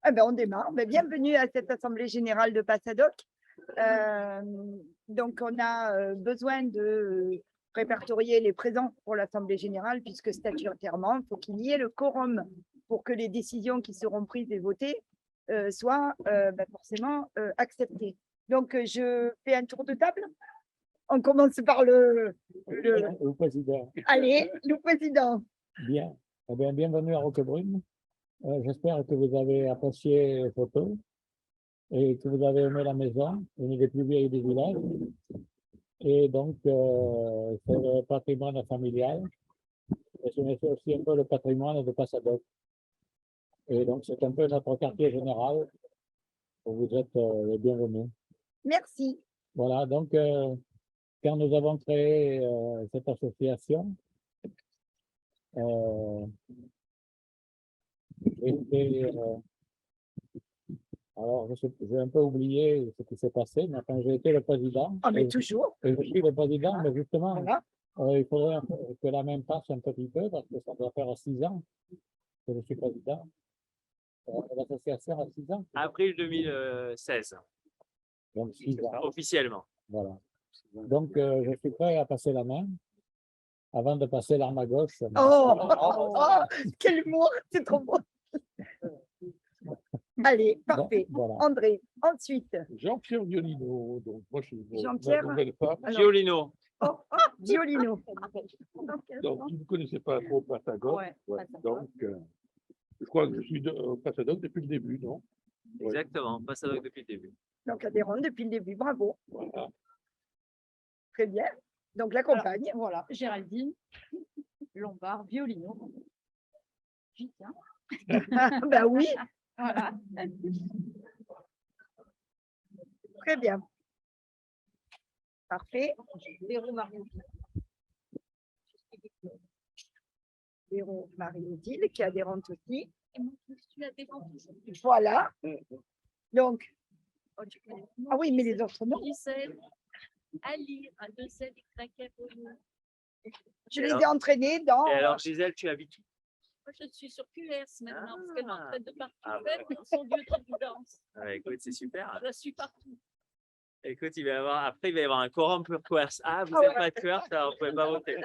Ah ben, on démarre. Ben, bienvenue à cette Assemblée générale de Passadoc. Donc, on a besoin de répertorier les présents pour l'Assemblée générale, puisque statutairement, il faut qu'il y ait le quorum pour que les décisions qui seront prises et votées soient forcément acceptées. Donc, je fais un tour de table. On commence par le président. Allez, le président. Bien. Eh bien, bienvenue à Roquebrune. J'espère que vous avez apprécié les photos et que vous avez aimé la maison, une des plus vieilles du village. Et donc, c'est le patrimoine familial. Et c'est aussi un peu le patrimoine de Passadoc. Et donc, c'est un peu notre quartier général. Vous êtes les bienvenus. Merci. Voilà, donc, quand nous avons créé cette association, alors, j'ai un peu oublié ce qui s'est passé, mais quand j'ai été le président, Ah, mais toujours. et je suis le président, mais justement, Voilà. il faudrait que la main passe un petit peu, parce que ça doit faire 6 ans que je suis président. L'association a 6 ans. Avril 2016, Donc, 6 ans. officiellement. Voilà. Donc, je suis prêt à passer la main. Avant de passer l'arme à gauche. Oh, quel humour, c'est trop beau. Allez, parfait. Bon, voilà. André, ensuite. Jean-Pierre Violino, donc moi je suis Jean-Pierre la nouvelle femme. Giolino. Giolino. Donc, si vous ne connaissez pas trop Passadoc, donc je crois que je suis Passadoc depuis le début, non? Exactement, Passadoc depuis le début. Donc, adhérent depuis le début, bravo. Voilà. Très bien. Donc, la compagne. Voilà, Géraldine, Lombard, Violino. J'y tiens. Ben oui, Voilà. très bien. Parfait. Véro Marie. Véro Marie-Odile, qui est adhérente aussi. Et moi, je suis adhérente. Voilà. Donc, Oh, tu connais. ah oui, mais les autres, non. Gisèle, Ali, un de celles qui craquait pour nous. Je les ai entraînés dans. Et alors, Gisèle, tu habites où? Moi, je suis sur QS maintenant, parce qu'elle m'entraîne de partout. Ah, Même dans son lieu de résidence. Écoute, c'est super. Je suis partout. Écoute, après, il va y avoir un quorum pour QWERTZ. Ah, vous Ah n'êtes ouais. pas de QWERTZ, alors vous ne pouvez pas voter.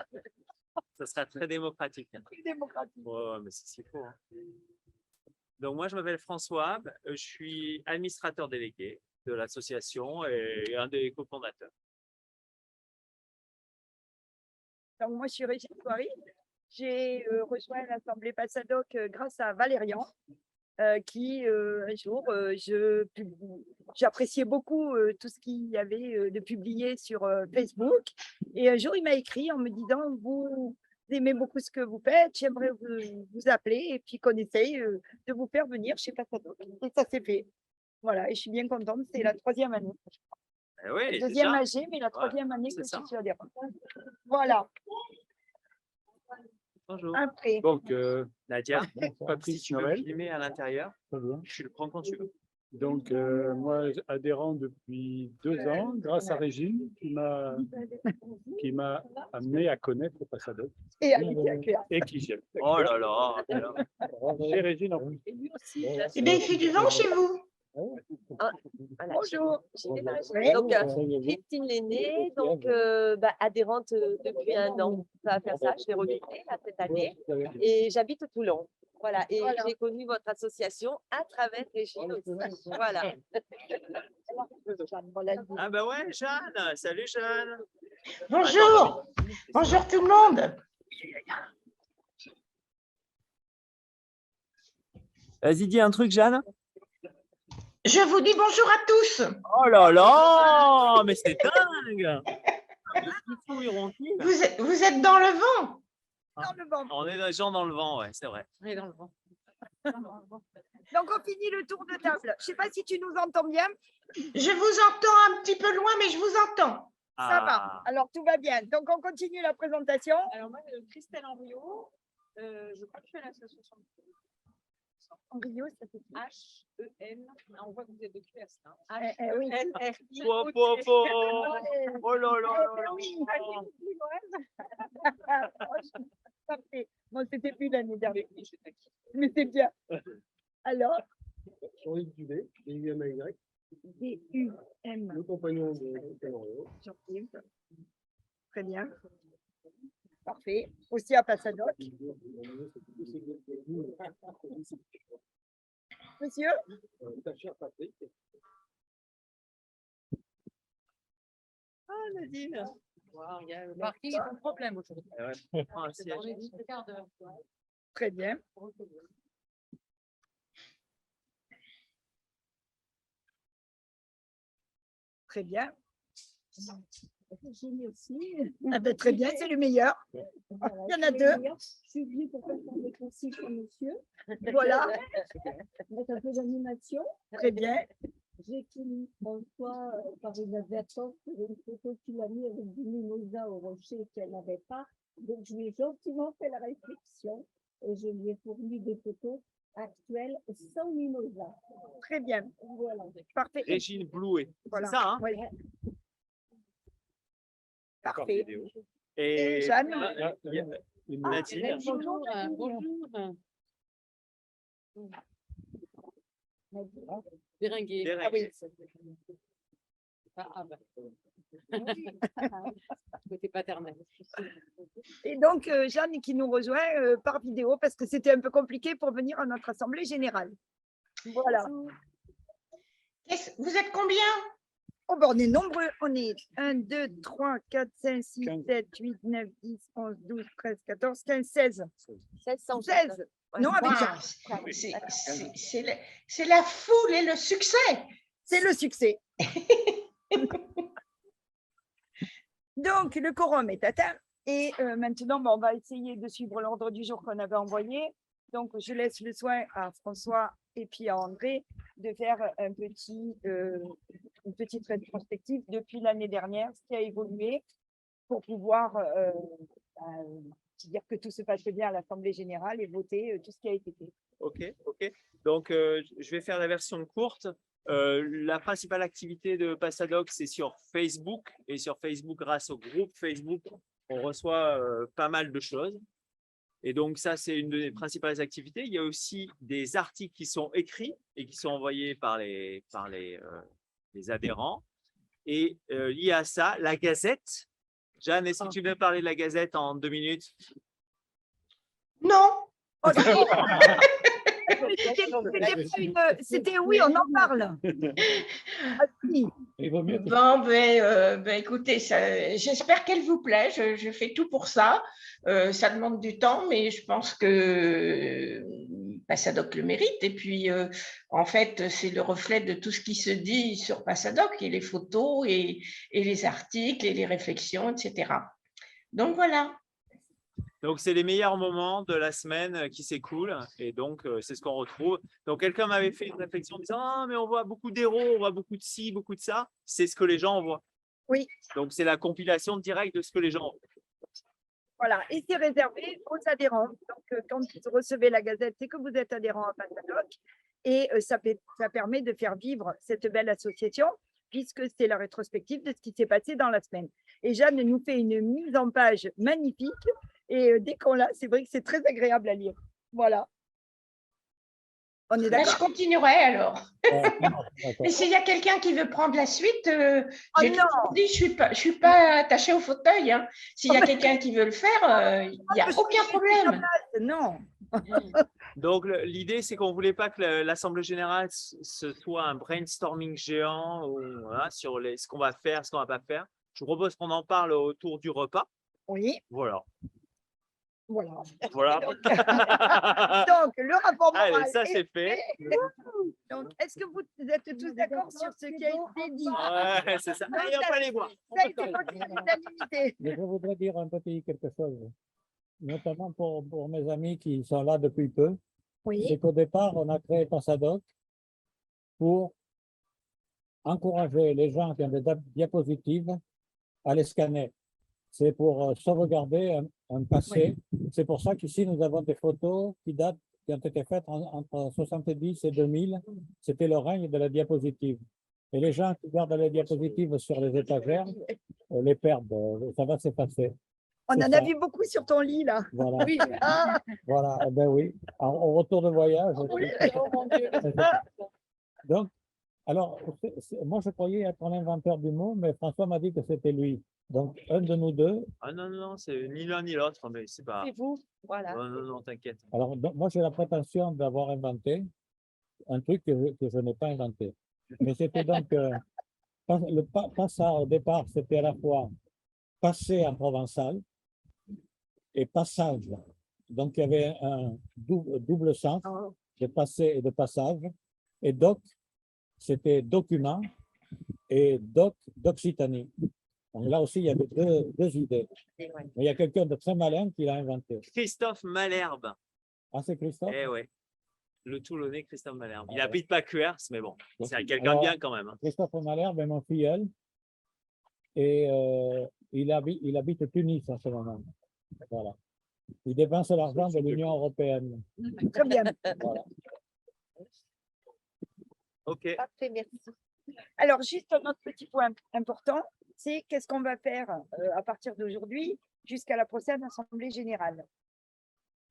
Ça sera très démocratique. Plus démocratique. Ouais, mais c'est ce qu'il faut. Donc, moi, je m'appelle François. Je suis administrateur délégué de l'association et un des cofondateurs. Donc, moi, je suis Régine Poiry. J'ai rejoint l'Assemblée Passadoc grâce à Valérian, qui, un jour, j'appréciais beaucoup tout ce qu'il y avait de publié sur Facebook. Et un jour, il m'a écrit en me disant, vous aimez beaucoup ce que vous faites, j'aimerais vous appeler et puis qu'on essaye de vous faire venir chez Passadoc. Et ça s'est fait. Voilà, et je suis bien contente, c'est la 3e année. Oui, La 2e AG, mais la 3e année que je suis adhérente. Voilà. Bonjour. Après. Donc, Nadia, Patrick si tu veux Noël. filmer à l'intérieur, Très bien. tu le prends quand tu veux. Donc, moi, adhérent depuis 2 ans, grâce à Régine, qui m'a amené à connaître Passadoc Et Alicia Claire. et qui j'aime. Oh là là. Et Régine en plus. Et lui aussi. Eh bien, il fait du vent chez vous. Voilà. Bonjour. Ouais. Donc, Christine Lenné, donc adhérente depuis 1 an. Ça va faire ça, je vais renouveler cette année. Et j'habite Toulon. Voilà. Et j'ai connu votre association à travers Régine aussi. Voilà. Ah bah ouais, Jeanne. Salut Jeanne. Bonjour. Bonjour tout le monde. Vas-y, dis un truc, Jeanne. Je vous dis bonjour à tous. Oh là là, mais c'est dingue. Vous êtes dans le vent. Dans le vent. On est des gens dans le vent, ouais, c'est vrai. On est dans le vent. Donc, on finit le tour de table. Je ne sais pas si tu nous entends bien. Je vous entends un petit peu loin, mais je vous entends. Ça va. Alors, tout va bien. Donc, on continue la présentation. Alors, moi, Christelle Henriot, je crois que je suis à l'association. Henriot, ça fait H-E-N. On voit que vous êtes de QS. oui. H-E-N-R-I. Oh là là. Oui. Parfait. Bon, c'était plus l'année dernière. Mais c'est bien. Alors, Jean-Luc Dubé, DUMAY, D-U-M. le compagnon de Canario. Jean-Yves. Très bien. Parfait. Aussi à Passadoc. Monsieur? Ta chère Patrick. Ah, Nadine. Il y a le parking est un problème aujourd'hui. Prends un siège. On est 10 quarts d'heure. Très bien. Très bien. Ah ben, très bien, c'est le meilleur. Il y en a deux. Je suis venue pour faire des conseils pour monsieur, Voilà, mettre un peu d'animation. très bien. J'ai fini une fois par une advertence sur une photo qu'il a mis avec du mimosa au rocher qu'elle n'avait pas. Donc, je lui ai gentiment fait la réflexion et je lui ai fourni des photos actuelles sans mimosa. Très bien. Voilà. Parfait. Régine Blouet. Voilà. C'est ça, hein? Oui. D'accord, Parfait. vidéo. Et Jeanne? Nadine. Bonjour. Béringuet. Béringuet. Côté paternel. Et donc, Jeanne qui nous rejoint par vidéo parce que c'était un peu compliqué pour venir à notre assemblée générale. Voilà. Vous êtes combien? Oh, ben, on est nombreux. On est 1, 2, 3, 4, 5, 6, 7, 8, 9, 10, 11, 12, 13, 14, 15, 16. 16. Non, avec Wow, Jeanne. c'est la foule et le succès. C'est le succès. Donc, le quorum est atteint. Et maintenant, on va essayer de suivre l'ordre du jour qu'on avait envoyé. Donc, je laisse le soin à François et puis à André de faire une petite rétrospective depuis l'année dernière, ce qui a évolué pour pouvoir dire que tout se passe bien à l'Assemblée générale et voter tout ce qui a été fait. OK. Donc, je vais faire la version courte. La principale activité de Passadoc, c'est sur Facebook. Et sur Facebook, grâce au groupe Facebook, on reçoit pas mal de choses. Et donc, ça, c'est une des principales activités. Il y a aussi des articles qui sont écrits et qui sont envoyés par les adhérents. Et lié à ça, la Gazette. Jeanne, est-ce que tu veux parler de la Gazette en 2 minutes? Non. Oh, c'était oui, on en parle. Ah, si. Il vaut mieux. Bon, écoutez, j'espère qu'elle vous plaît. Je fais tout pour ça. Ça demande du temps, mais je pense que Passadoc le mérite. Et puis, en fait, c'est le reflet de tout ce qui se dit sur Passadoc, et les photos, et les articles, et les réflexions, etc. Donc, voilà. Donc, c'est les meilleurs moments de la semaine qui s'écoulent. Et donc, c'est ce qu'on retrouve. Donc, quelqu'un m'avait fait une réflexion en disant « Ah, mais on voit beaucoup d'héros, on voit beaucoup de ci, beaucoup de ça. » C'est ce que les gens voient. Oui. Donc, c'est la compilation directe de ce que les gens voient. Voilà, et c'est réservé aux adhérents. Donc, quand vous recevez la Gazette, c'est que vous êtes adhérent à Passadoc. Et ça permet de faire vivre cette belle association, puisque c'est la rétrospective de ce qui s'est passé dans la semaine. Et Jeanne nous fait une mise en page magnifique. Et dès qu'on l'a, c'est vrai que c'est très agréable à lire. Voilà. On est d'accord? Je continuerai alors. Et s'il y a quelqu'un qui veut prendre la suite, j'ai toujours dit, je suis pas attachée au fauteuil. Hein. S'il y a quelqu'un qui veut le faire, il n'y a aucun problème. Non. Donc, l'idée, c'est qu'on ne voulait pas que l'Assemblée générale ce soit un brainstorming géant voilà, sur ce qu'on va faire, ce qu'on ne va pas faire. Je vous propose qu'on en parle autour du repas. Oui. Voilà. Voilà. Donc, le rapport moral. Allez, ça, c'est fait. Donc, est-ce que vous êtes tous d'accord sur ce qui a été dit? Ouais, c'est ça. Allez, on va les voir. Ça a été voté à l'unanimité. Mais je voudrais dire quelque chose, notamment pour mes amis qui sont là depuis peu. Oui. C'est qu'au départ, on a créé Passadoc pour encourager les gens qui ont des diapositives à les scanner. C'est pour sauvegarder un passé. Oui. C'est pour ça qu'ici, nous avons des photos qui ont été faites entre 70 et 2000. C'était le règne de la diapositive. Et les gens qui gardent les diapositives sur les étagères les perdent. Ça va s'effacer. On en a vu beaucoup sur ton lit, là. Voilà. Oui. Voilà. Eh ben oui. Au retour de voyage. Oui. Donc, alors, moi, je croyais être l'inventeur du mot, mais François m'a dit que c'était lui. Donc, un de nous deux. Ah non, non, non, c'est ni l'un ni l'autre, mais c'est pas. C'est vous, voilà. Non, non, non, t'inquiète. Alors, moi, j'ai la prétention d'avoir inventé un truc que je n'ai pas inventé. Mais c'était donc, ça, au départ, c'était à la fois passer en provençal et passage. Donc, il y avait un double sens de passer et de passage. Et doc, c'était document et doc d'Occitanie. Donc là aussi, il y avait deux idées. Mais il y a quelqu'un de très malin qui l'a inventé. Christophe Malherbe. Ah, c'est Christophe? Eh ouais. Le Toulonnais Christophe Malherbe. Il Ah ouais. habite pas Cuers, mais bon, Donc, c'est quelqu'un de alors, bien quand même. Hein. Christophe Malherbe est mon filleul. Et il habite Tunis en ce moment. Voilà. Il dépense l'argent de l'Union européenne. Très bien. Voilà. Ok. Parfait, merci. Alors, juste un autre petit point important, c'est qu'est-ce qu'on va faire à partir d'aujourd'hui jusqu'à la prochaine Assemblée générale.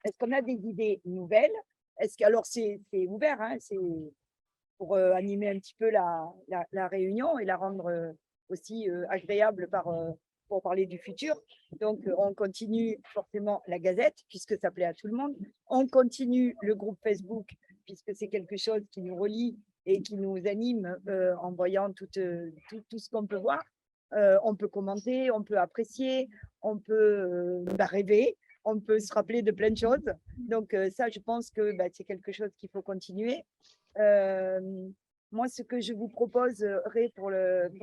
Est-ce qu'on a des idées nouvelles? Alors, c'est ouvert, hein, c'est pour animer un petit peu la réunion et la rendre aussi agréable pour parler du futur. Donc, on continue forcément la Gazette, puisque ça plaît à tout le monde. On continue le groupe Facebook, puisque c'est quelque chose qui nous relie et qui nous anime en voyant tout ce qu'on peut voir. On peut commenter, on peut apprécier, on peut rêver, on peut se rappeler de plein de choses. Donc ça, je pense que c'est quelque chose qu'il faut continuer. Moi, ce que je vous proposerai pour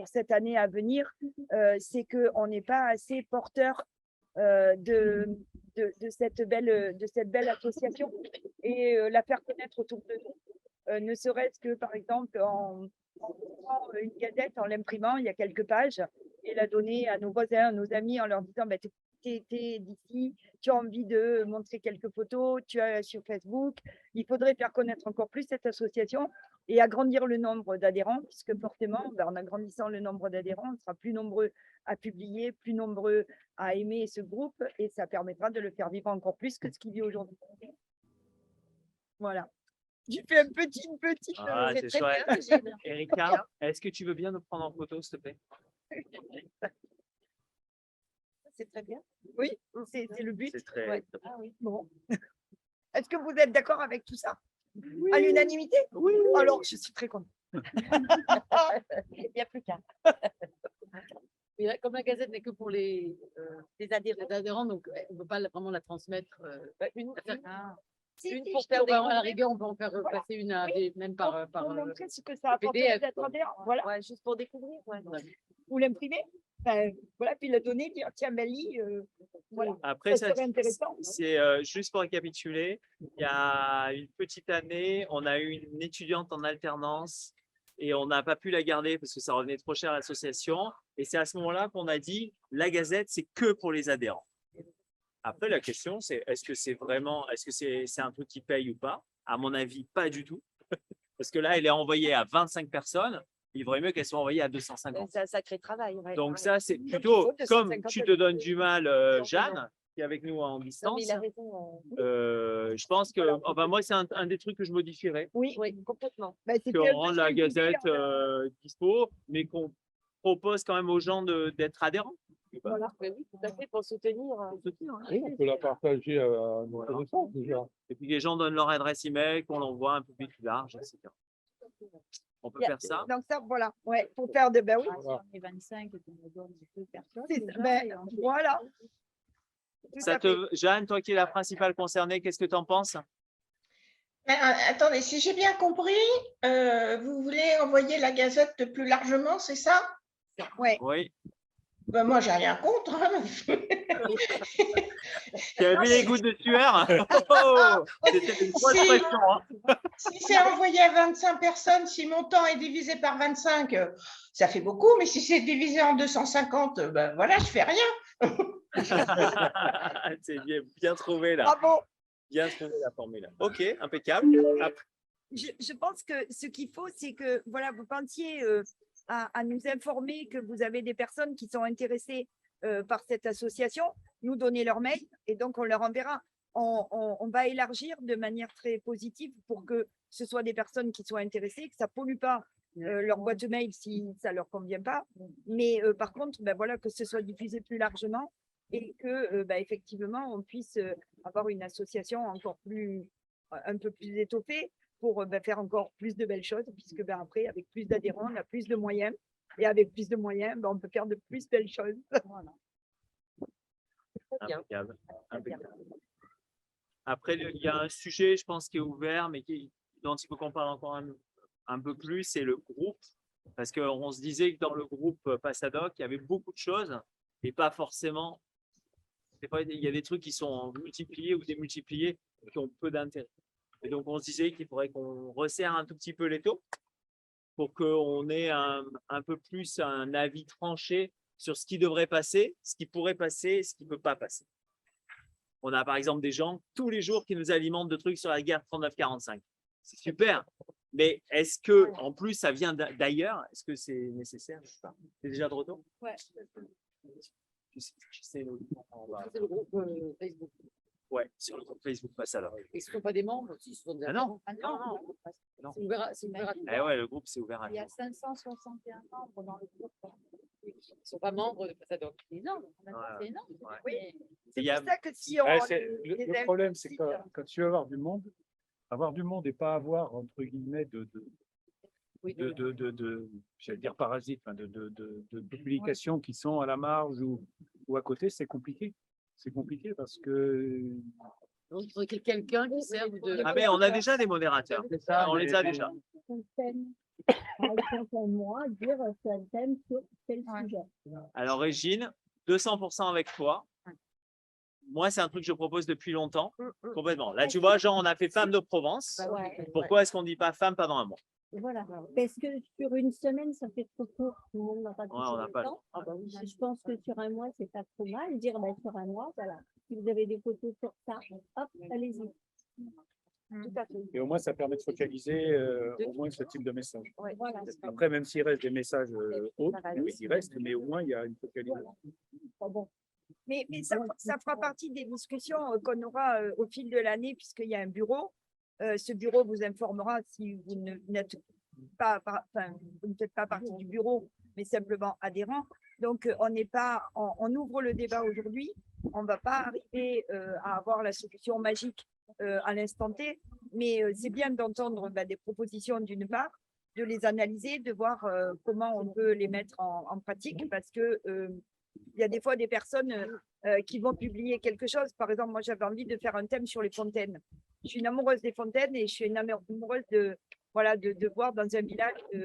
cette année à venir, c'est qu'on n'est pas assez porteur de cette belle association et la faire connaître autour de nous. Ne serait-ce que, par exemple, en prenant une gazette, en l'imprimant, il y a quelques pages, et la donner à nos voisins, à nos amis, en leur disant tu es d'ici, tu as envie de montrer quelques photos, tu as sur Facebook. Il faudrait faire connaître encore plus cette association et agrandir le nombre d'adhérents, puisque forcément, en agrandissant le nombre d'adhérents, on sera plus nombreux à publier, plus nombreux à aimer ce groupe, et ça permettra de le faire vivre encore plus que ce qu'il vit aujourd'hui. Voilà. J'ai fait une petite. Ah, c'est très chouette. bien, Gilles. Erika, est-ce que tu veux bien nous prendre en photo, s'il te plaît? C'est très bien. Oui, c'est le but. C'est très. Ouais. Ah oui. Bon. Est-ce que vous êtes d'accord avec tout ça? Oui. À l'unanimité? Oui. Alors, je suis très contente. Il n'y a plus qu'un. Et là, comme la Gazette n'est que pour les adhérents, donc on ne peut pas vraiment la transmettre. Une Si, pour je faire peux des À la rigueur, on peut en faire passer une même pour montrer ce que ça apporte aux PDF, adhérents. Voilà. Ouais, juste pour découvrir. Ouais. Ou l'imprimer. Enfin, voilà, puis la donner, dire tiens, Mali, voilà. Après, Ça serait intéressant. c'est juste pour récapituler. Il y a une petite année, on a eu une étudiante en alternance et on n'a pas pu la garder parce que ça revenait trop cher à l'association. Et c'est à ce moment-là qu'on a dit la Gazette, c'est que pour les adhérents. Après, la question, c'est est-ce que c'est un truc qui paye ou pas? À mon avis, pas du tout. Parce que là, elle est envoyée à 25 personnes. Il vaudrait mieux qu'elle soit envoyée à 250. C'est un sacré travail. Ouais. Donc Ouais. ça, c'est Donc, plutôt il faut comme 250 tu te donnes du mal, Non, Jeanne, qui est avec nous en Non, mais distance. il a raison. Je pense que enfin, moi, c'est un des trucs que je modifierais. Oui, Oui, complètement. c'est Qu'on bien rende parce la que Gazette plusieurs, dispo, mais qu'on propose quand même aux gens d'être adhérents. Voilà. Oui, tout à fait, pour soutenir. Oui, on peut la partager à nos connaissances déjà. Et puis les gens donnent leur adresse email, qu'on l'envoie à un public plus large, etc. On peut faire ça. Donc ça, voilà, ouais, pour faire de oui. Voilà. les 25 et qu'on me donne 2 personnes. C'est déjà, ça, et ensuite- voilà. Tout Ça à fait. Jeanne, toi qui es la principale concernée, qu'est-ce que tu en penses? Attendez, si j'ai bien compris, vous voulez envoyer la Gazette plus largement, c'est ça? Ouais. Oui. Ben, moi, j'ai rien contre. Hein. Tu as vu les gouttes de sueur? Oh, c'était une grosse Si. pression. Hein. Si c'est envoyé à 25 personnes, si mon temps est divisé par 25, ça fait beaucoup, mais si c'est divisé en 250, ben voilà, je fais rien. C'est bien trouvé là. Bravo. Bien trouvé la formule. Ok, impeccable. Après, Je pense que ce qu'il faut, c'est que voilà, vous pensiez à nous informer que vous avez des personnes qui sont intéressées par cette association, nous donner leur mail et donc on leur enverra. On va élargir de manière très positive pour que ce soit des personnes qui soient intéressées, que ça pollue pas leur boîte mail si ça leur convient pas. Mais par contre, ben voilà, que ce soit diffusé plus largement et que ben, effectivement, on puisse avoir une association encore plus, un peu plus étoffée pour ben, faire encore plus de belles choses, puisque ben, après, avec plus d'adhérents, on a plus de moyens. Et avec plus de moyens, ben, on peut faire de plus belles choses. Voilà. Impeccable. Impeccable. Après, il y a un sujet, je pense, qui est ouvert, mais dont il faut qu'on parle encore un peu plus, c'est le groupe. Parce qu'on se disait que dans le groupe Passadoc, il y avait beaucoup de choses et pas forcément. Il y a des trucs qui sont multipliés ou démultipliés qui ont peu d'intérêt. Et donc, on se disait qu'il faudrait qu'on resserre un tout petit peu l'étau pour qu'on ait un peu plus un avis tranché sur ce qui devrait passer, ce qui pourrait passer et ce qui ne peut pas passer. On a par exemple des gens tous les jours qui nous alimentent de trucs sur la guerre 39-45. C'est super. Mais est-ce que, en plus, ça vient d'ailleurs? Est-ce que c'est nécessaire? Je sais pas. C'est déjà de retour? Ouais. C'est le groupe Facebook. Ouais, sur le groupe Facebook Passadoc. Ils ne sont pas des membres? Ils sont des non. Non. C'est ouvert à tout le monde. Ouais, le groupe, c'est ouvert à tout. Il y a 561 membres dans le groupe. Ils ne sont pas membres de Passadoc. C'est énorme. C'est énorme. Oui. C'est pour ça que si on le problème, c'est que quand tu veux avoir du monde et pas avoir, entre guillemets, j'allais dire parasites, de publications qui sont à la marge ou à côté, c'est compliqué. C'est compliqué parce que. Donc, il faudrait quelqu'un qui serve de. Ah, mais on a déjà des modérateurs. On les a déjà. Par exemple, moi, dire c'est un thème sur tel sujet. Alors, Régine, 200% avec toi. Moi, c'est un truc que je propose depuis longtemps, complètement. Là, tu vois, genre, on a fait Femmes de Provence. Pourquoi est-ce qu'on ne dit pas Femmes pendant un mois? Voilà, parce que sur une semaine, ça fait trop court. Tout le monde n'a pas le temps. Je pense que sur un mois, c'est pas trop mal. Dire sur un mois, voilà. Si vous avez des photos sur ça, hop, allez-y. Tout à fait. Et au moins, ça permet de focaliser au moins ce type de message. Voilà. Après, même s'il reste des messages autres, oui, il reste, mais au moins, il y a une focalisation. Mais ça fera partie des discussions qu'on aura au fil de l'année, puisqu'il y a un bureau. Ce bureau vous informera si vous n'êtes pas, vous ne faites pas partie du bureau, mais simplement adhérent. Donc, on ouvre le débat aujourd'hui. On ne va pas arriver à avoir la solution magique à l'instant T, mais c'est bien d'entendre des propositions d'une part, de les analyser, de voir comment on peut les mettre en pratique, parce que il y a des fois des personnes qui vont publier quelque chose. Par exemple, moi, j'avais envie de faire un thème sur les fontaines. Je suis une amoureuse des fontaines et je suis une amoureuse de voir dans un village. À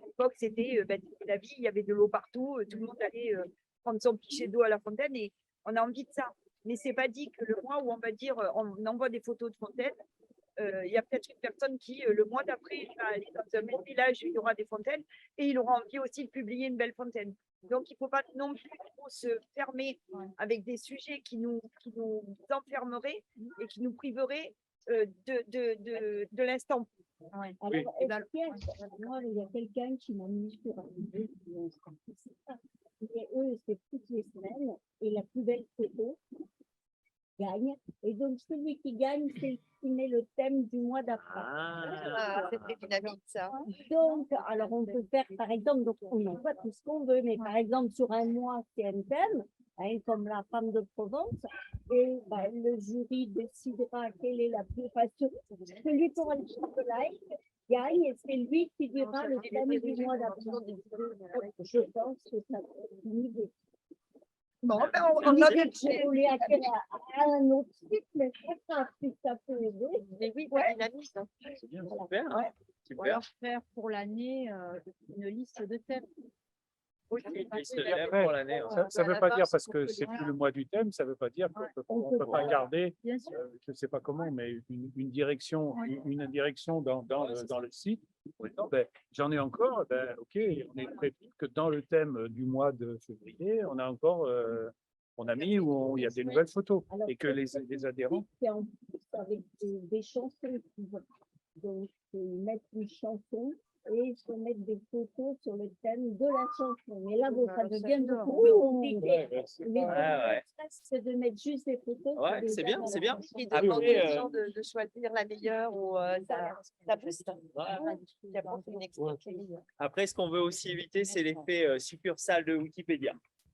l'époque, c'était la vie, il y avait de l'eau partout, tout le monde allait prendre son pichet d'eau à la fontaine et on a envie de ça. Mais c'est pas dit que le mois où on va dire on envoie des photos de fontaines, il y a peut-être une personne qui, le mois d'après, va aller dans un même village où il y aura des fontaines et il aura envie aussi de publier une belle fontaine. Donc, il ne faut pas non plus trop se fermer avec des sujets qui nous enfermeraient et qui nous priveraient de l'instant. Ouais. Alors, moi, il y a quelqu'un qui m'a mis sur un vidéo. Mais eux, c'est toutes les semaines et la plus belle photo gagne. Et donc, celui qui gagne, c'est qui met le thème du mois d'après. C'est très dynamique, ça. Donc, alors on peut faire, par exemple, donc on n'a pas tout ce qu'on veut, mais par exemple, sur un mois, c'est un thème, comme la femme de Provence, et le jury décidera quelle est la plus facile. Celui qui aura le plus de like gagne, et c'est lui qui dira le thème du mois d'après. Je pense que ça peut être une idée. Bon, on a bien à un autre site, mais ça peut aider. Mais oui, c'est dynamique. C'est bien, super. Ouais. On va faire pour l'année une liste de thèmes. Ça ne veut pas dire parce que c'est plus le mois du thème, ça ne veut pas dire qu'on ne peut pas garder, je ne sais pas comment, mais une direction dans le site. J'en ai encore, ok, on est prévu que dans le thème du mois de février, on a encore, on a mis où il y a des nouvelles photos et que les adhérents. C'est en plus avec des chansons qui vont. Donc, mettre une chanson et il faut mettre des photos sur le thème de la chanson. Mais là, bon, ça devient j'adore. beaucoup plus compliqué. Ouais, merci. Mais ouais. c'est de mettre juste des photos. Ouais, c'est bien, c'est bien. Et Après, demander aux gens de choisir la meilleure ou ça booste. Il apporte une expertise. Après, ce qu'on veut aussi éviter, c'est l'effet succursale de Wikipédia.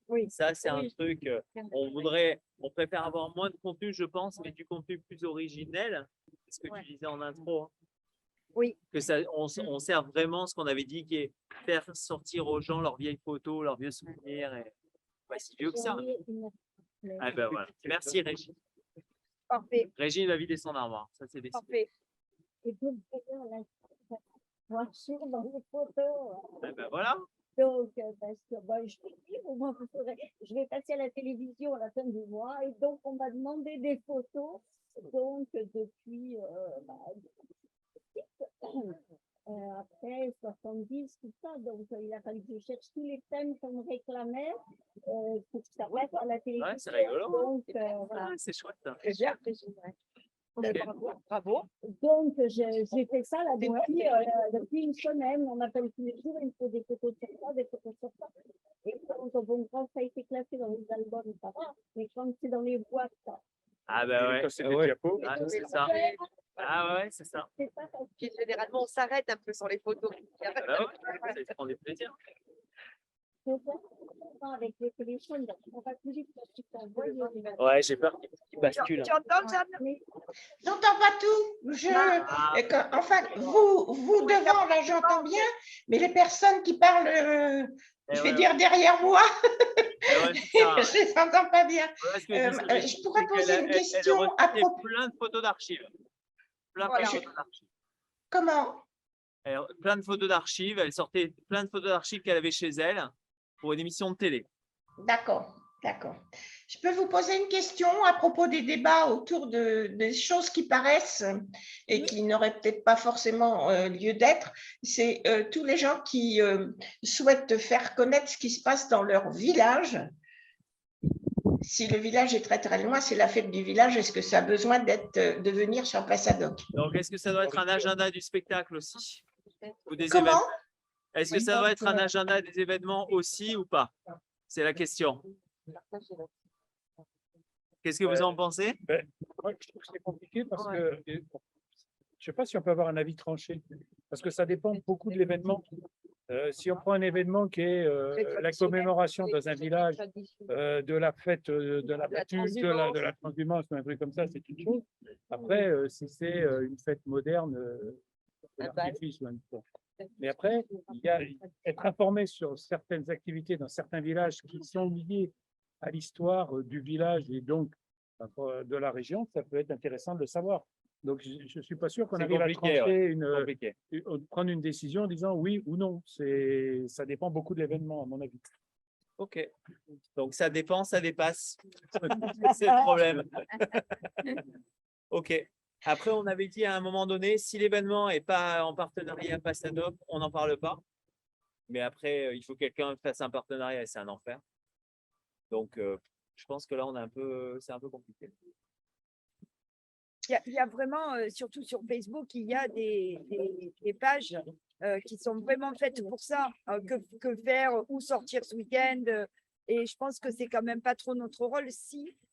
Oui. Ça, c'est un truc, on préfère avoir moins de contenu, je pense, mais du contenu plus originel. C'est ce que tu disais en intro. Hein. Oui. Que ça, on sert vraiment ce qu'on avait dit, qui est faire sortir aux gens leurs vieilles photos, leurs vieux souvenirs. Et... Ouais, c'est vieux que ça. Ah ben voilà. Merci, Régine. Parfait, Régine va vider son armoire. Ça, c'est décidé. parfait. Et donc, la voiture dans les photos. Ah ben voilà. Donc, parce que je vais dire, au moins, je vais passer à la télévision à la fin du mois et donc on m'a demandé des photos. Donc, depuis après 70, tout ça, donc il a fallu que je cherche tous les thèmes qu'on me réclamait pour que ça passe à la télévision. Ouais, c'est rigolo. Donc, Ah, c'est chouette. Hein. Très bien. Ok. Bravo. donc j'ai fait ça là depuis une semaine. On m'appelle tous les jours, il me faut des photos sur ça, des photos sur ça. Et donc, bon, quand ça a été classé dans les albums, ça va. Mais quand c'est dans les boîtes, ça. Ah ben ouais. Quand c'est des diapos. Ah, c'est ça. Ah ouais, c'est ça. C'est pas facile. Puis généralement, on s'arrête un peu sur les photos. Ah bah ouais, ça prend du plaisir. C'est ça, avec les téléphones, donc on va plus vite parce que tu t'envoies. Ouais, j'ai peur qu'il bascule. Tu entends, Jeanne? J'entends pas tout. Enfin, vous devant, là, j'entends bien, mais les personnes qui parlent, je vais dire derrière moi, je les entends pas bien. Je pourrais poser une question à propos. Plein de photos d'archives. Plein Voilà. de photos d'archives. Comment? Plein de photos d'archives. Elle sortait plein de photos d'archives qu'elle avait chez elle pour une émission de télé. D'accord, d'accord. Je peux vous poser une question à propos des débats autour des choses qui paraissent et qui n'auraient peut-être pas forcément lieu d'être. C'est tous les gens qui souhaitent faire connaître ce qui se passe dans leur village. Si le village est très très loin, c'est la fête du village. Est-ce que ça a besoin de venir sur Passadoc? Donc, est-ce que ça doit être un agenda du spectacle aussi? Ou des Comment? événements? Est-ce que ça doit être un agenda des événements aussi ou pas? C'est la question. Qu'est-ce que vous en pensez? Moi, je trouve que c'est compliqué parce que je ne sais pas si on peut avoir un avis tranché, parce que ça dépend beaucoup de l'événement. Si on prend un événement qui est la commémoration dans un village de la fête de la battue, de la transhumance, ou un truc comme ça, c'est une chose. Après, si c'est une fête moderne, l'artifice ou un peu. Mais après, il y a être informé sur certaines activités dans certains villages qui sont liées à l'histoire du village et donc de la région, ça peut être intéressant de le savoir. Donc, je ne suis pas sûr qu'on arrive à trancher prendre une décision en disant oui ou non. Ça dépend beaucoup de l'événement, à mon avis. Ok. Donc, ça dépend, ça dépasse. C'est le problème. Ok. Après, on avait dit à un moment donné, si l'événement n'est pas en partenariat Passadoc, on n'en parle pas. Mais après, il faut que quelqu'un fasse un partenariat et c'est un enfer. Donc, je pense que là, c'est un peu compliqué. Il y a vraiment, surtout sur Facebook, il y a des pages qui sont vraiment faites pour ça. Que faire, où sortir ce week-end. Et je pense que c'est quand même pas trop notre rôle,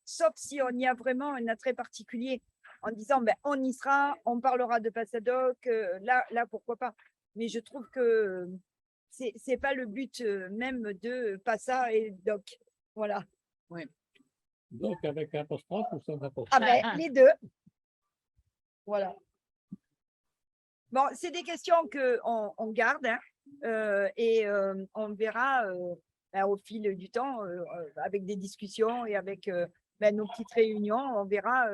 sauf si on y a vraiment un attrait particulier, en disant ben, on y sera, on parlera de Passadoc, là pourquoi pas. Mais je trouve que c'est pas le but même de Passa et Doc. Voilà. Donc, avec apostrophe ou sans apostrophe? Ah ben, les deux. Voilà. Bon, c'est des questions qu'on garde hein, et on verra au fil du temps avec des discussions et avec nos petites réunions, on verra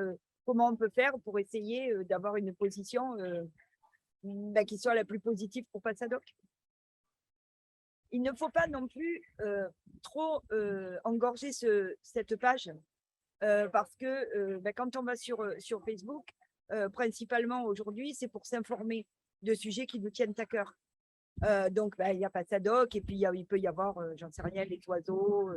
comment on peut faire pour essayer d'avoir une position qui soit la plus positive pour Passadoc. Il ne faut pas non plus trop engorger cette page parce que quand on va sur Facebook, principalement aujourd'hui, c'est pour s'informer de sujets qui nous tiennent à cœur. Donc, il y a Passadoc et puis il peut y avoir, j'en sais rien, les oiseaux,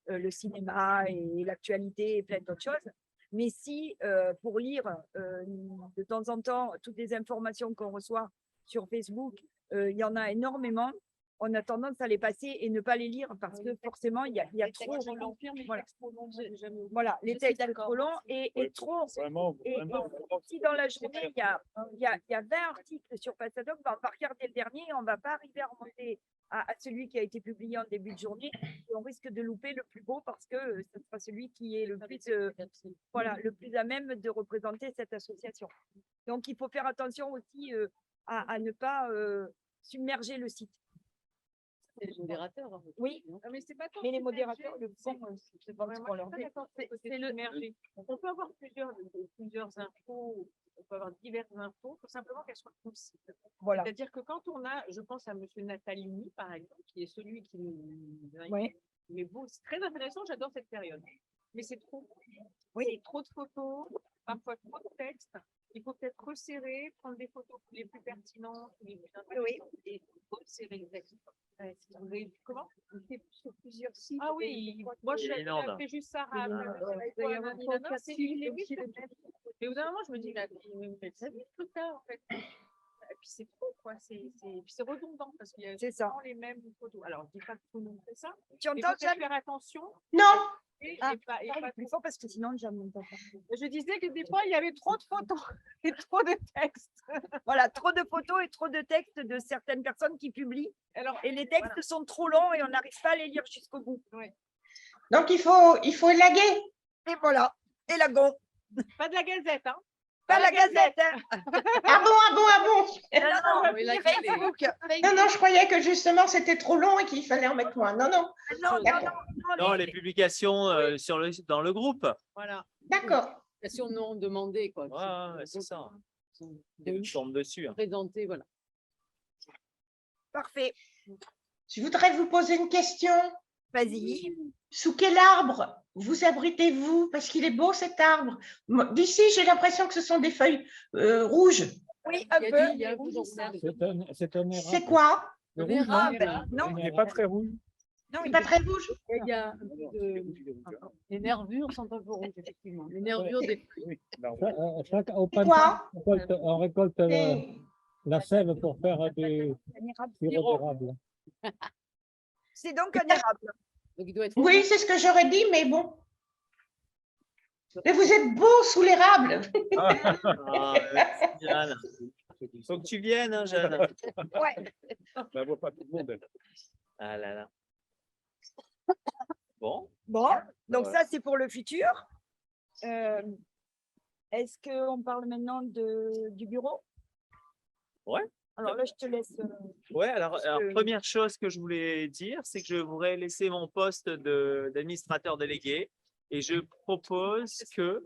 le cinéma et l'actualité et plein d'autres choses. Mais si, pour lire de temps en temps toutes les informations qu'on reçoit sur Facebook, il y en a énormément. On a tendance à les passer et ne pas les lire parce que forcément, il y a trop. Voilà. Voilà, les textes trop longs et trop. Vraiment, Et si dans la journée, il y a 20 articles sur Passadoc, on va regarder le dernier et on ne va pas arriver à remonter à celui qui a été publié en début de journée. Et on risque de louper le plus beau parce que ce sera celui qui est le plus, le plus à même de représenter cette association. Donc, il faut faire attention aussi à ne pas submerger le site. C'est les modérateurs. En fait. Oui, mais les modérateurs le font. C'est pas ce qu'on leur dit. C'est le merger. On peut avoir plusieurs infos, on peut avoir diverses infos, il faut simplement qu'elles soient concises. Voilà. C'est-à-dire que quand on a, je pense à M. Natalini, par exemple, qui est celui qui nous. Oui. Mais bon, c'est très intéressant, j'adore cette période. Mais c'est trop. Oui. C'est trop de photos, parfois trop de textes. Il faut peut-être resserrer, prendre des photos les plus pertinentes, les plus intéressantes, et resserrer les textes. Comment? Sur plusieurs sites. Ah oui, moi je fais juste ça. Mais au bout d'un moment, je me dis, mais ça vite tout ça en fait. Et puis c'est trop, quoi. Puis c'est redondant parce qu'il y a souvent les mêmes photos. Alors, je dis pas que tout le monde fait ça. Tu entends, Jeanne? Faire attention. Non. Pas plus fort parce que sinon, Jeanne n'entend pas. Je disais que des fois, il y avait trop de photos et trop de textes. Voilà, trop de photos et trop de textes de certaines personnes qui publient. Alors, et les textes sont trop longs et on n'arrive pas à les lire jusqu'au bout. Oui. Donc, il faut élaguer. Et voilà, élaguons. Pas de la Gazette, hein? Pas la Gazette, hein. Ah bon. Non, je croyais que justement, c'était trop long et qu'il fallait en mettre moins. Non. Non, les publications dans le groupe. Voilà. D'accord. Si on nous demandait, quoi. Ouais, c'est ça. Je tombe dessus. Présenter, voilà. Parfait. Je voudrais vous poser une question. Vas-y. Sous quel arbre vous abritez-vous? Parce qu'il est beau cet arbre. D'ici, j'ai l'impression que ce sont des feuilles rouges. Oui, un peu. C'est un érable. C'est quoi? Non, Il n'est pas très rouge. non, Il n'est pas très rouge. Il y a les nervures sont un peu rouges, effectivement. Les nervures des feuilles. Au printemps, on récolte la sève pour faire du sirop d'érable. c'est donc un érable. Donc, il doit être Oui, c'est ce que j'aurais dit, mais bon. Mais vous êtes beau sous l'érable. Jeanne. Faut que tu viennes, hein, Jeanne. Ouais. Je ne vois pas tout le monde. Ah là là. Bon, Donc Ouais. ça, c'est pour le futur. Est-ce qu'on parle maintenant du bureau? Ouais. Alors là, je te laisse. Ouais, alors, première chose que je voulais dire, c'est que je voudrais laisser mon poste d'administrateur délégué et je propose que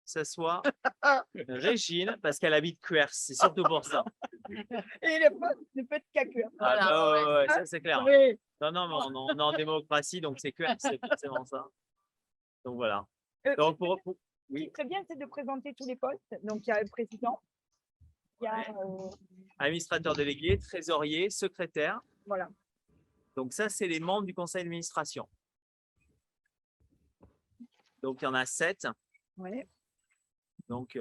ça soit Régine, parce qu'elle habite Cuers, c'est surtout pour ça. Et le petit cacuer. Ouais, ça c'est clair. Oui. Non, mais on est en démocratie, donc c'est Cuers, c'est forcément ça. Donc voilà. Donc oui, Très bien, c'est de présenter tous les postes. Donc, il y a le président. Il y a. administrateur délégué, trésorier, secrétaire. Voilà. Donc ça, c'est les membres du conseil d'administration. Donc il y en a 7. Ouais. Donc,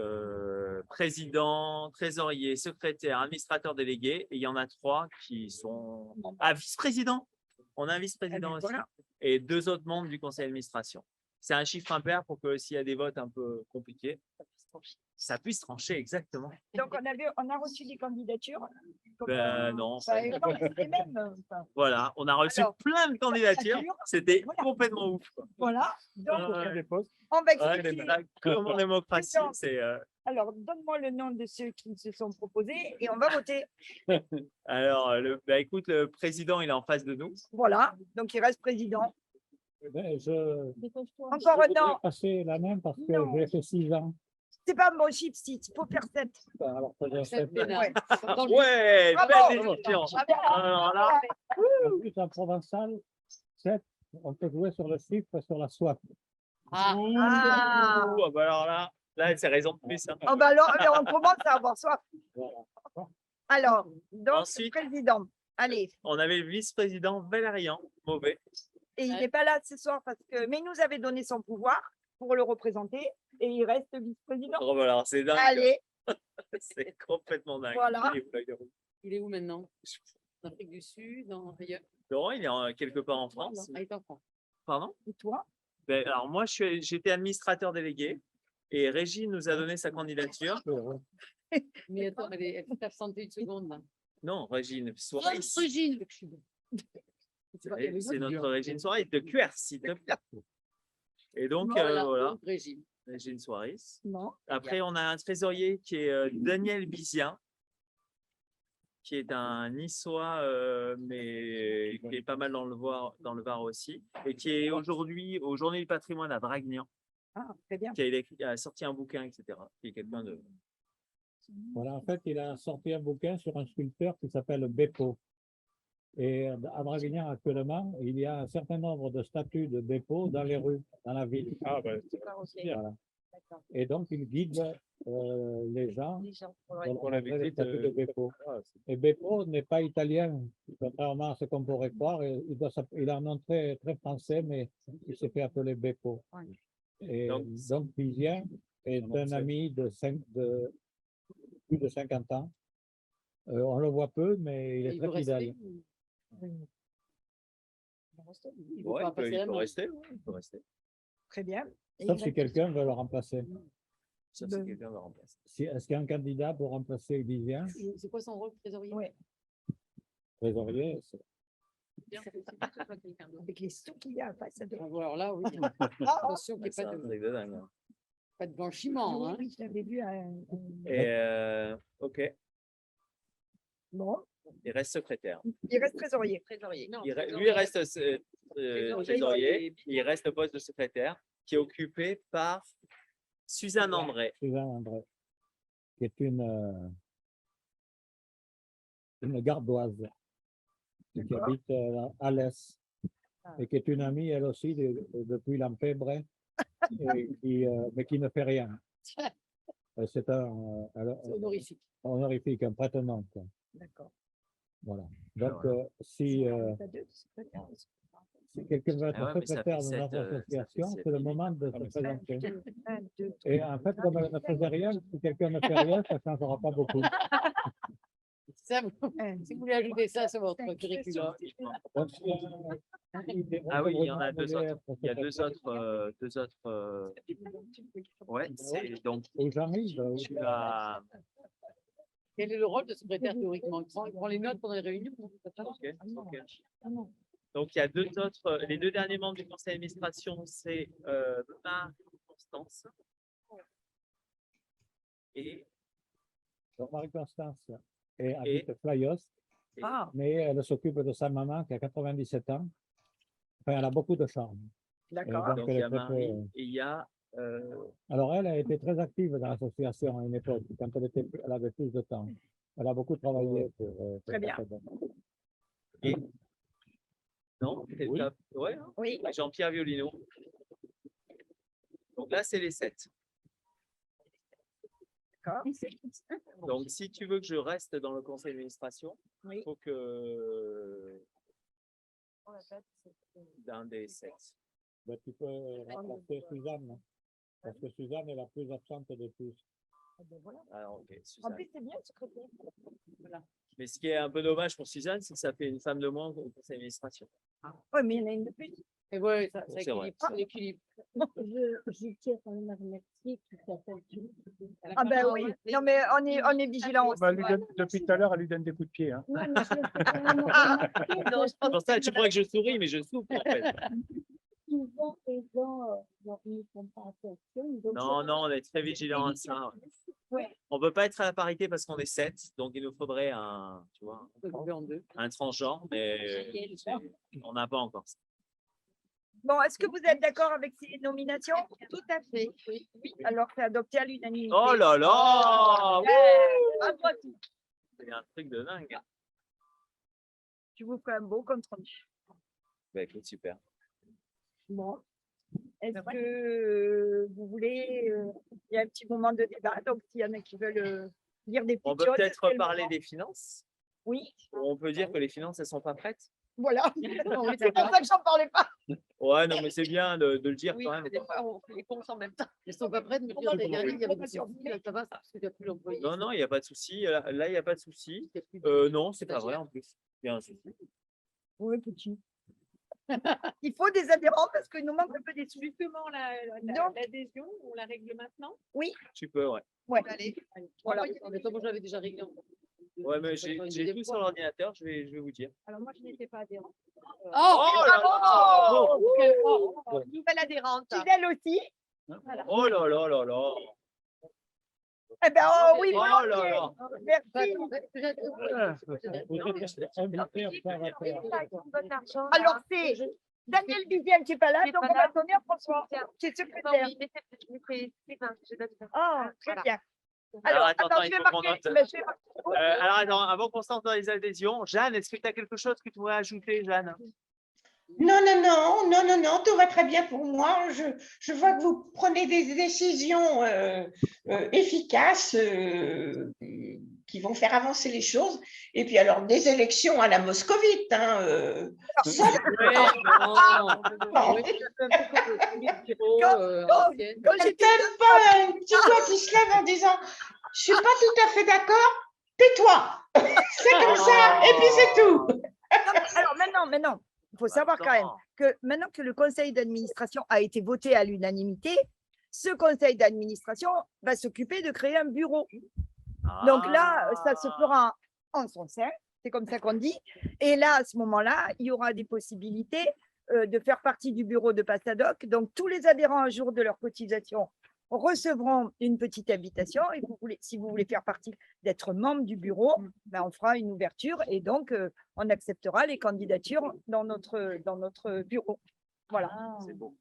président, trésorier, secrétaire, administrateur délégué. Et il y en a 3 qui sont vice-président. On a un vice-président aussi. Voilà. Et 2 autres membres du conseil d'administration. C'est un chiffre impair pour que s'il y a des votes un peu compliqués, ça puisse trancher exactement. Donc, on a reçu des candidatures. Non. Non, c'est les mêmes. Enfin, Voilà, on a reçu Alors, plein de candidatures. C'était Voilà. complètement ouf. Quoi. voilà. Donc, Les postes. on va Ouais, expliquer. comme en démocratie, Donc, c'est. Alors, donne-moi le nom de ceux qui se sont proposés et on va voter. Alors, écoute, le président, il est en face de nous. Voilà. Donc, il reste président. Encore un an. Passer la même parce que Non. j'ai fait 6 ans. C'est pas un bon chiffre, si. Il faut faire 7. Alors, faisons 7. Ouais, Bravo. belle décision. Alors là, En plus, en provençal, 7, on peut jouer sur le chiffre, sur la soif. Ah. bah là, c'est raison de plus. Hein. Oh, bah alors, on commence à avoir soif. Alors, donc, Ensuite. président. Allez. On avait le vice-président Valérian Mauvais. Et il n'est pas là ce soir parce que. Mais il nous avait donné son pouvoir pour le représenter et il reste vice-président. Oh, bah alors, c'est dingue. Allez. C'est complètement dingue. Voilà. Les feuilles de route. Il est où maintenant? En Afrique du Sud, ailleurs? Non, il est quelque part en France. Ah, il est en France. Pardon? Et toi? Ben, alors moi, j'étais administrateur délégué et Régine nous a donné sa candidature. Mais attends, elle s'est absentée une seconde. Là. Non, Régine Soares. Régine. C'est notre Régine Soares de QR, s'il te plaît. Et donc, voilà, Régine. Régine Soares. Non. Après, on a un trésorier qui est Daniel Bizien, qui est un Niçois, mais qui est pas mal dans le Var aussi, et qui est aujourd'hui aux Journées du patrimoine à Draguignan, Ah, très bien. qui a sorti un bouquin, etc. Qui est quelqu'un de... Voilà, en fait, il a sorti un bouquin sur un sculpteur qui s'appelle Beppo. Et à Draguignan, actuellement, il y a un certain nombre de statues de Beppo dans les rues, dans la ville. Ah, ben, Voilà. Et donc, il guide les gens pour la les visite. statues de Beppo. Et Beppo n'est pas italien, contrairement à ce qu'on pourrait croire. Et il a un nom très, très français, mais il s'est fait appeler Beppo. Et donc, Bizien est un ami de plus de 50 ans. On le voit peu, mais il est très fidèle. Ouais, il peut rester. Très bien. Et Sauf il si reste- quelqu'un veut le remplacer. Ça, c'est quelqu'un va remplacer. Est-ce qu'il y a un candidat pour remplacer Bizien? C'est quoi son rôle, trésorier? Ouais. Trésorier, Avec les sous qu'il y a face à deux. Alors là, oui. Ah, Attention qu'il n'y ait C'est pas un truc de dingue. pas de blanchiment. Hein. oui, je l'avais vu. Et ok, Bon, il reste secrétaire. il reste trésorier. Trésorier. Non, Lui, il reste trésorier. Il reste le poste de secrétaire qui est occupé par Suzanne André. Suzanne André, qui est une gardoise qui habite à l'Est et qui est une amie, elle aussi, depuis l'Empébre, mais qui ne fait rien. C'est un honorifique. honorifique, un prête-nom. D'accord. Voilà. Donc, si quelqu'un veut Ah ouais, être mais ça secrétaire fait de notre sept, association, sept c'est le minutes. moment de se présenter. 1, 2, Et en fait, comme elle ne faisait rien, si quelqu'un ne fait rien, ça ne changera pas beaucoup. Ça, si vous voulez ajouter ça sur votre curriculum. Donc, Ah oui, il y en a deux autres. Il y a deux autres. Ouais, c'est donc Où j'arrive, tu as. Quel est le rôle de secrétaire théoriquement? Il prend les notes pendant les réunions? Ok, ok. Donc il y a deux autres. Les deux derniers membres du conseil d'administration, c'est Marie-Constance et donc Marie-Constance habite Flyos, Ah, mais elle s'occupe de sa maman qui a 97 ans. Enfin, elle a beaucoup de charme. d'accord. Donc, donc elle il y est a très, Marie très- et il y a Alors, elle a été très active dans l'association à une époque, quand elle avait plus de temps. Elle a beaucoup travaillé pour Très bien. Pasadena. et non, c'est Oui. top. Ouais, hein. Oui. Jean-Pierre Violino. Donc là, c'est les 7. D'accord. Donc, si tu veux que je reste dans le conseil d'administration, il Oui. faut que d'un des 7. Ben, tu peux remplacer Suzanne, parce que Suzanne est la plus absente de tous. Alors, ok, En Suzanne. plus, c'est bien le secrétaire. Mais ce qui est un peu dommage pour Suzanne, c'est que ça fait une femme de moins au conseil d'administration. Oui, mais il y en a une de plus. Et ouais, ça C'est vrai. équilibre. Ça équilibre. Je tiens quand même à remercier qui s'appelle Ah ben oui. Non, mais on est vigilants aussi. Bah, elle lui donne- depuis tout à l'heure, elle lui donne des coups de pied. Hein. Non, mais je veux vraiment remercier Non, je pense Pour ça, tu crois que je souris, mais je souffre en fait. souvent les gens ne font pas attention. Donc Non, je- non, on est très vigilants à ça. Ouais. On peut pas être à la parité parce qu'on est 7, donc il nous faudrait un, tu vois, Coupé en deux. un transgenre, mais on n'a pas encore ça. Bon, est-ce que vous êtes d'accord avec ces nominations? Tout à fait. Oui. Alors, c'est adopté à l'unanimité. Oh là là! À toi tout. C'est un truc de dingue. Je vous ferai un beau compte rendu. Bah, écoute, super. Bon. Est-ce que vous voulez, il y a un petit moment de débat, donc s'il y en a qui veulent dire des petites On peut choses, peut-être c'est le parler moment. des finances. Oui, On peut dire que les finances, elles sont pas prêtes. voilà. Oui, C'est pour ça que j'en parlais pas. Ouais, non, mais c'est bien de le dire Oui, quand même. mais des fois, on fait les comptes en même temps. Ils sont pas prêts de me dire, il y avait des surprises, ça va, parce que tu n'as plus l'employé. Non, non, il n'y a pas de souci. Là, il n'y a pas de souci. Non, c'est pas vrai en plus. Il y a un souci. Oui, petit. Il faut des adhérents parce qu'il nous manque un peu des sous. Justement, Donc- l'adhésion, on la règle maintenant. Oui, Tu peux, ouais. ouais. Allez. Voilà. Mais toi, moi, j'avais déjà réglé. Ouais, mais j'ai tout sur l'ordinateur, je vais vous dire. Alors moi, je n'étais pas adhérente. Oh, Oh là là! Oh, Nouvelle adhérente. fidèle aussi. Oh là là là là! Eh ben, oh, oui, Oh là volontiers. là! Merci. Alors, c'est Daniel Vivien qui n'est pas là, Qui est donc pas on va là. donner à François, qui est secrétaire. Oui, mais c'est Sylvain, je donne ça. Ah, très Voilà. bien. Alors, Alors, attends, attends, il je vais faut qu'on marquer. note. Mais je vais marquer. Alors, attends, avant qu'on se lance dans les adhésions, Jeanne, est-ce que tu as quelque chose que tu voudrais ajouter, Jeanne? Non, non, non, non, non, non, tout va très bien pour moi. Je vois que vous prenez des décisions efficaces qui vont faire avancer les choses. Et puis alors, des élections à la moscovite. Hein, sans- Oui, c'est un peu comme le bureau, ancienne. Quand Je j'étais t'aime pas un petit doigt qui se lève en disant je suis pas tout à fait d'accord, tais-toi. C'est comme ça, et puis c'est tout. Non, mais alors maintenant, il faut savoir quand même que maintenant que le conseil d'administration a été voté à l'unanimité, ce conseil d'administration va s'occuper de créer un bureau. Donc là, ça se fera en son sein, c'est comme ça qu'on dit. Et là, à ce moment-là, il y aura des possibilités de faire partie du bureau de Passadoc. Donc tous les adhérents, un jour de leur cotisation, recevront une petite invitation. Et si vous voulez faire partie, d'être membre du bureau, ben, on fera une ouverture et donc on acceptera les candidatures dans notre bureau. Voilà. C'est beau.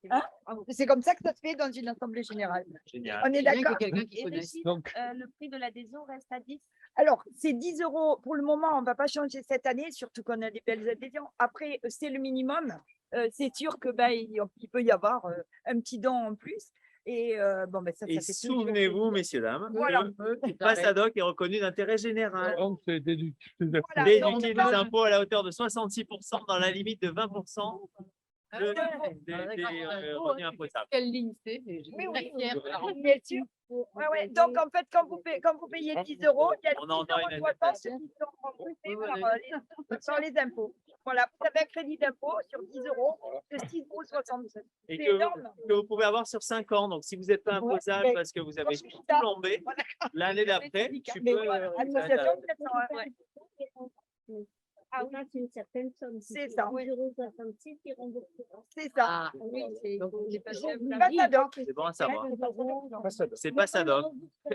Hein? C'est comme ça que ça se fait dans une assemblée générale. Génial. On est Bien qu'il y ait d'accord? quelqu'un qui Et connaisse. Régine, Donc- le prix de l'adhésion reste à 10. Alors, c'est 10 € pour le moment. On ne va pas changer cette année, surtout qu'on a des belles adhésions. Après, c'est le minimum. C'est sûr que il peut y avoir un petit don en plus. Et bon, ben, ça Et fait toujours souvenez-vous, plaisir. messieurs, dames, Voilà. que Passadoc est reconnu d'intérêt général. Donc, c'est déductible. Voilà. Déductible Donc, des impôts à la hauteur de 66% dans la limite de 20% des revenus imposables. Quelle ligne c'est? Je suis Oui, très oui. fière. Bien sûr. Ouais, ouais. Donc, en fait, quand vous payez 10 €, il y a 10 On en a une € qui sont remboursés par les impôts. Voilà, vous avez un crédit d'impôt sur 10 € de 6,67 €. Et C'est que, énorme. que vous pouvez avoir sur 5 ans. Donc, si vous n'êtes pas imposable mais- parce que vous avez Comme tout ça. plombé, l'année d'après, tu Mais peux. voilà, association, peut-être, Ah oui, c'est une certaine somme. C'est ça. 0,66 qui remboursera. c'est ça. Ah, oui, donc on est pas cher. Passadoc. C'est bon à savoir. Passadoc. C'est pas Passadoc.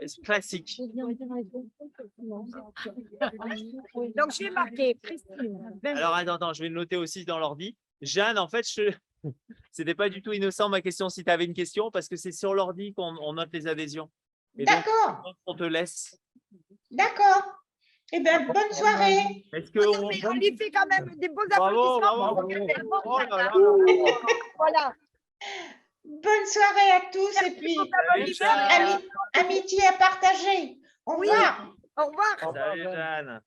C'est classique. Donc, j'ai marqué Christine. Alors, attends, je vais le noter aussi dans l'ordi. Jeanne, en fait, c'était pas du tout innocent ma question si tu avais une question, parce que c'est sur l'ordi qu'on note les adhésions. Et donc, D'accord, on te laisse. d'accord. Eh bien, bonne soirée. Est-ce que Non, mais on lui fait quand même des beaux Bravo, applaudissements. bravo. Oh là là. Voilà. Bonne soirée à tous et puis Salut, Jeanne. amitié à partager. Au revoir. Au revoir. Salut, Jeanne.